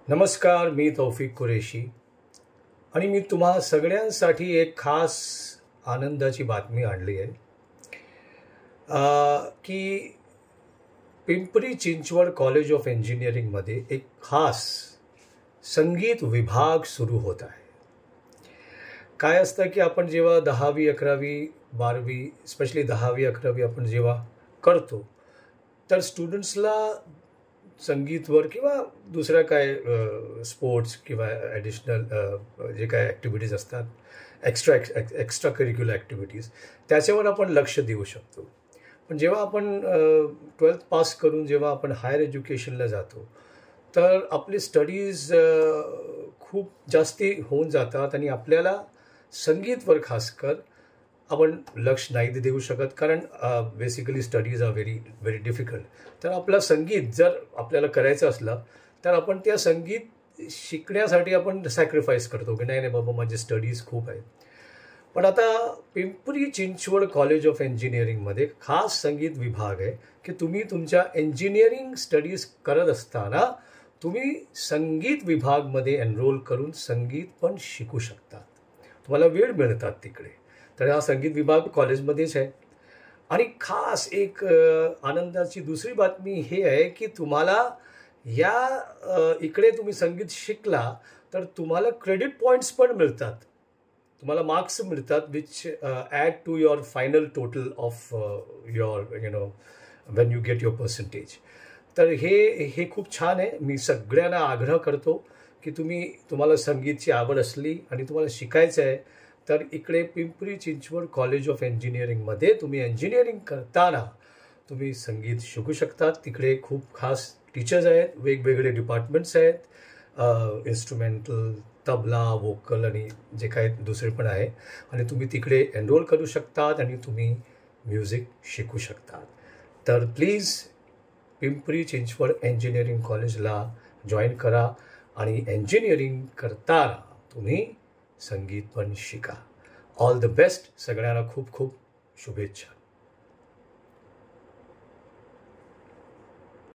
नमस्कार, मी तौफिक कुरेशी आणि मी तुम्हा सगळ्यांसाठी एक खास आनंदाची बातमी आणली आहे की पिंपरी चिंचवड कॉलेज ऑफ इंजिनिअरिंगमध्ये एक खास संगीत विभाग सुरू होत आहे. काय असतं की आपण जेव्हा 10वी 11वी 12वी स्पेशली 10वी 11वी आपण जेव्हा करतो तर स्टुडंट्सला संगीतवर किंवा दुसऱ्या काय स्पोर्ट्स किंवा ॲडिशनल जे काय ॲक्टिव्हिटीज असतात एक्स्ट्रा करिक्युलर ॲक्टिव्हिटीज त्याच्यावर आपण लक्ष देऊ शकतो. पण जेव्हा आपण 12th पास करून जेव्हा आपण हायर एज्युकेशनला जातो तर आपले स्टडीज खूप जास्ती होऊन जातात आणि आपल्याला संगीतवर खासकर आपण लक्ष नाही देऊ शकत, कारण basically studies are very difficult. तर आपलं संगीत जर आपल्याला करायचं असलं तर आपण त्या संगीत शिकण्यासाठी आपण सॅक्रिफाईस करतो की नाही बाबा माझे स्टडीज खूप आहेत. पण आता पिंपरी चिंचवड कॉलेज ऑफ इंजिनिअरिंगमध्ये खास संगीत विभाग आहे की तुम्ही तुमच्या इंजिनिअरिंग स्टडीज करत असताना तुम्ही संगीत विभागमध्ये एनरोल करून संगीत पण शिकू शकता. तुम्हाला वेळ मिळतात तिकडे. तर हा संगीत विभाग कॉलेजमध्येच आहे. आणि खास एक आनंदाची दुसरी बातमी हे आहे की तुम्हाला इकडे तुम्ही संगीत शिकला तर तुम्हाला क्रेडिट पॉईंट्स पण मिळतात, तुम्हाला मार्क्स मिळतात which add to your final total of your when you get your percentage. तर हे खूप छान आहे. मी सगळ्यांना आग्रह करतो की तुम्हाला संगीतची आवड असली आणि तुम्हाला शिकायचं आहे तर इकडे पिंपरी चिंचवड कॉलेज ऑफ इंजिनिअरिंगमध्ये तुम्ही इंजिनिअरिंग करताना तुम्ही संगीत शिकू शकतात. तिकडे खूप खास टीचर्स आहेत, वेगवेगळे डिपार्टमेंट्स आहेत, इन्स्ट्रुमेंटल, तबला, वोकल आणि जे काही दुसरे पण आहे. आणि तुम्ही तिकडे एनरोल करू शकतात आणि तुम्ही म्युझिक शिकू शकतात. तर प्लीज पिंपरी चिंचवड इंजिनिअरिंग कॉलेजला जॉईन करा आणि इंजिनिअरिंग करताना तुम्ही संगीत पण शिका. All the best. सगळ्यांना खूप खूप शुभेच्छा.